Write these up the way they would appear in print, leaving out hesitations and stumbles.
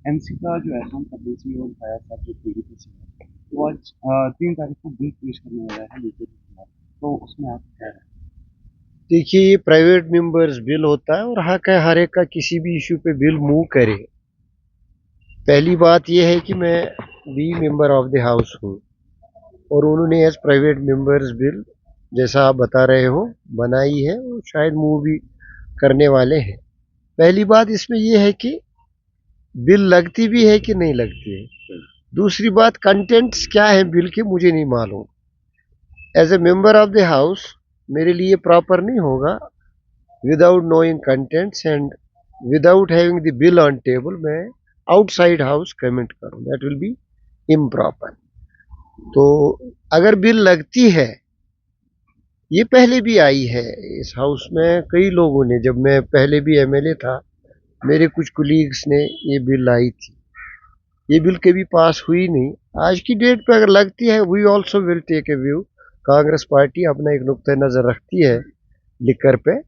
NC का जो एहसान परवेज़ी और फयाज साहब जो पीडीपी से है, वो आज 3 तारीख को बिल पेश करने वाला है बीजेपी के खिलाफ, तो उसमें आप क्या राय? देखिए, ये प्राइवेट मेंबर्स बिल होता है और हक है हर एक का किसी भी इशू पे बिल मूव करे। पहली बात यह है कि मैं भी मेंबर ऑफ द हाउस हूँ और उन्होंने एज प्राइवेट मेंबर्स बिल जैसा आप बता रहे हो बनाई है और शायद मूव भी करने वाले हैं। पहली बात इसमें यह है कि बिल लगती भी है कि नहीं लगती है। दूसरी बात कंटेंट्स क्या है बिल के मुझे नहीं मालूम। As a member of the house मेरे लिए प्रॉपर नहीं होगा without knowing contents and without having the bill on table मैं आउटसाइड हाउस कमेंट करूं, दैट विल बी इम्प्रॉपर। तो अगर बिल लगती है, ये पहले भी आई है इस हाउस में कई लोगों ने, जब मैं पहले भी एमएलए था मेरे कुछ कुलीग्स ने ये बिल लाई थी, ये बिल कभी पास हुई नहीं। आज की डेट पे अगर लगती है we also will take a view. Congress party अपना एक नुक्ता नज़र रखती है लिकर पे,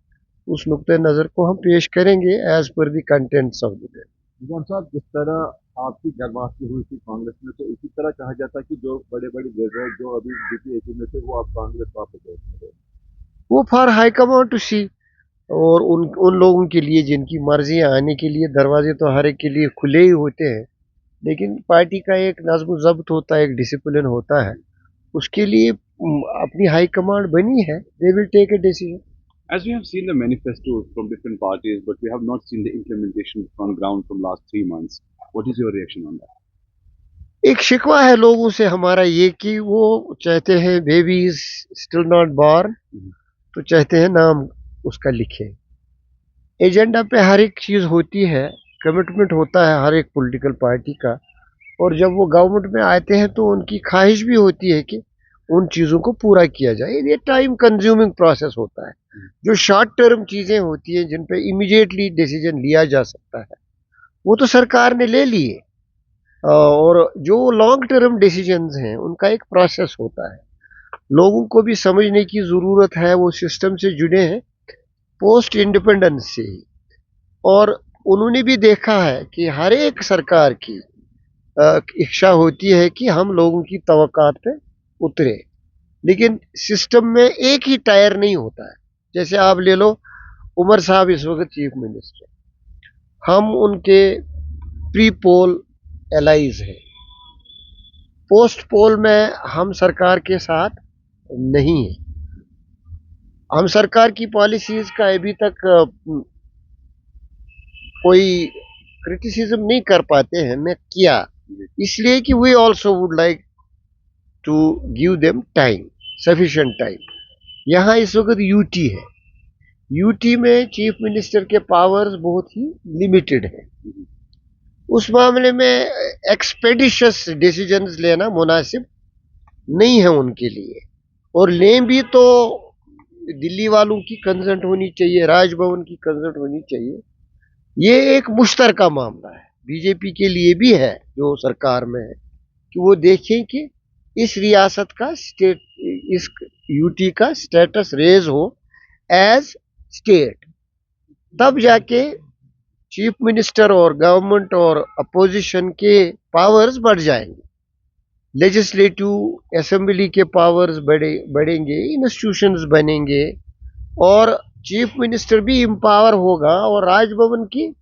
उस नुक्ते नज़र को हम पेश करेंगे as per the contents of the bill. Nizam Sahab, जिस तरह आपकी गर्माशती हुई थी कांग्रेस में, तो इसी तरह कहा जाता कि जो बड़े बड़े लीडर जो अभी बीपीएसी में थे वो आप कांग्रेस वापस गए। वो फॉर हाई कमांड टू सी, और उन लोगों के लिए जिनकी मर्जी आने के लिए दरवाजे तो हर एक के लिए खुले ही होते हैं, लेकिन पार्टी का एक नज्म जब्त होता है, एक डिसिप्लिन होता है, उसके लिए अपनी हाई कमांड बनी है, they will take a decision. As we have seen the manifestos from different parties, but we have not seen the implementation on ground from last 3 months. What is your reaction on that? एक शिकवा है लोगों से हमारा ये कि वो चाहते हैं baby is still not born, तो चाहते हैं नाम उसका लिखे। एजेंडा पे हर एक चीज़ होती है, कमिटमेंट होता है हर एक पॉलिटिकल पार्टी का, और जब वो गवर्नमेंट में आते हैं तो उनकी ख्वाहिश भी होती है कि उन चीज़ों को पूरा किया जाए। ये टाइम कंज्यूमिंग प्रोसेस होता है। जो शॉर्ट टर्म चीज़ें होती हैं जिन पे इमीडिएटली डिसीजन लिया जा सकता है वो तो सरकार ने ले लिए, और जो लॉन्ग टर्म डिसीजंस हैं उनका एक प्रोसेस होता है। लोगों को भी समझने की ज़रूरत है, वो सिस्टम से जुड़े हैं पोस्ट इंडिपेंडेंस से ही, और उन्होंने भी देखा है कि हर एक सरकार की इच्छा होती है कि हम लोगों की तवक्कात पे उतरे, लेकिन सिस्टम में एक ही टायर नहीं होता है। जैसे आप ले लो उमर साहब इस वक्त चीफ मिनिस्टर, हम उनके प्री पोल एलाइज हैं, पोस्ट पोल में हम सरकार के साथ नहीं है। हम सरकार की पॉलिसीज का अभी तक कोई क्रिटिसिज्म नहीं कर पाते हैं, मैं किया इसलिए कि we also would like to give them time, sufficient time. यहाँ इस वक्त यूटी है, यूटी में चीफ मिनिस्टर के पावर्स बहुत ही लिमिटेड है। उस मामले में एक्सपेडिशियस डिसीजंस लेना मुनासिब नहीं है उनके लिए, और लें भी तो दिल्ली वालों की कंसर्ट होनी चाहिए, राजभवन की कंसर्ट होनी चाहिए। ये एक मुश्तरका मामला है, बीजेपी के लिए भी है जो सरकार में है, कि वो देखें कि इस रियासत का स्टेट, इस यूटी का स्टेटस रेज हो एज स्टेट, तब जाके चीफ मिनिस्टर और गवर्नमेंट और अपोजिशन के पावर्स बढ़ जाएंगे, लेजिस्लेटिव असेंबली के पावर्स बढ़ेंगे, इंस्टीट्यूशंस बनेंगे, और चीफ मिनिस्टर भी एम्पावर होगा, और राजभवन की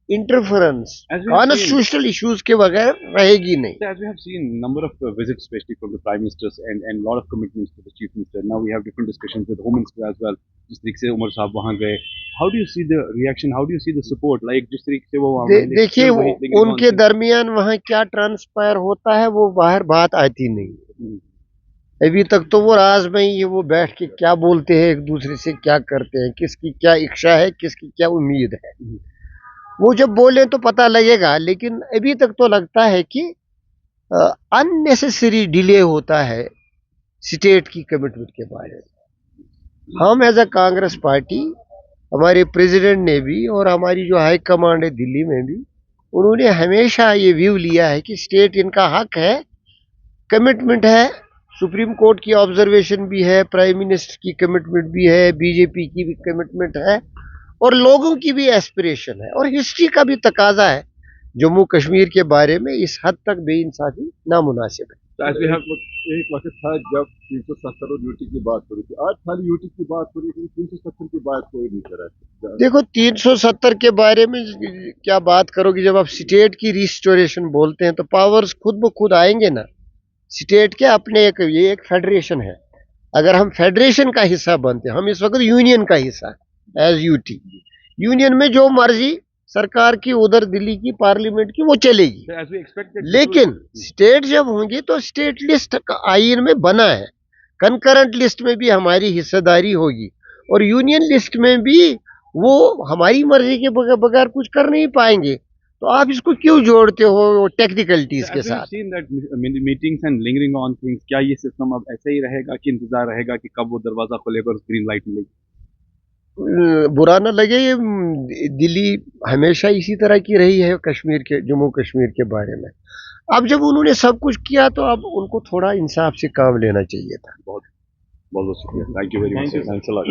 इंटरफेरेंस कॉन्स्टिट्यूशनल इश्यूज के बगैर रहेगी नहीं। As we have seen number of visits, especially from the prime ministers, and lot of commitments to the chief minister. Now we have different discussions with home minister as well. जिस तरीके से उमर साहब वहाँ गए, how do you see the reaction? How do you see the support? Like जिस तरीके से वो देखिए उनके दरमियान वहाँ क्या ट्रांसपायर होता है वो बाहर बात आती नहीं। अभी तक तो वो राज में ही, वो बैठ के क्या बोलते हैं एक दूसरे से, क्या करते हैं, किसकी क्या इच्छा है, किसकी क्या उम्मीद है, वो जब बोले तो पता लगेगा। लेकिन अभी तक तो लगता है कि अननेसेसरी डिले होता है स्टेट की कमिटमेंट के बारे में। हम एज अ कांग्रेस पार्टी, हमारे प्रेसिडेंट ने भी और हमारी जो हाई कमांड है दिल्ली में भी, उन्होंने हमेशा ये व्यू लिया है कि स्टेट इनका हक है, कमिटमेंट है, सुप्रीम कोर्ट की ऑब्जर्वेशन भी है, प्राइम मिनिस्टर की कमिटमेंट भी है, बीजेपी की भी कमिटमेंट है, और लोगों की भी एस्पिरेशन है, और हिस्ट्री का भी तकाजा है जम्मू कश्मीर के बारे में इस हद तक बेइंसाफी नामुनासिब है। So as we have एक वक्त था जब 370 और यूटी की बात हो रही थी, आज खाली यूटी की बात हो रही थी, 370 की बात कोई नहीं कर रहा है। देखो 370 के बारे में क्या बात करोगे, जब आप स्टेट की रिस्टोरेशन बोलते हैं तो पावर्स खुद ब खुद आएंगे ना। स्टेट के अपने ये एक फेडरेशन है, अगर हम फेडरेशन का हिस्सा बनते हैं, हम इस वक्त यूनियन का हिस्सा एज यूटी, यूनियन में जो मर्जी सरकार की उधर दिल्ली की पार्लियामेंट की वो चलेगी, as we expected, लेकिन स्टेट जब होंगे तो स्टेट लिस्ट का आईन में बना है, कंकरेंट लिस्ट में भी हमारी हिस्सेदारी होगी और यूनियन लिस्ट में भी वो हमारी मर्जी के बगैर कुछ कर नहीं पाएंगे। तो आप इसको क्यों जोड़ते हो टेक्निकलिटीज के साथ? seen that meetings and lingering on things, क्या ये सिस्टम अब ऐसे ही रहेगा कि इंतजार रहेगा कि कब वो दरवाजा खुलेगा और ग्रीन लाइट मिलेगी? बुरा ना लगे, ये दिल्ली हमेशा इसी तरह की रही है कश्मीर के, जम्मू कश्मीर के बारे में। अब जब उन्होंने सब कुछ किया तो अब उनको थोड़ा इंसाफ से काम लेना चाहिए था। बहुत बहुत शुक्रिया, thank you very much, thanks a lot.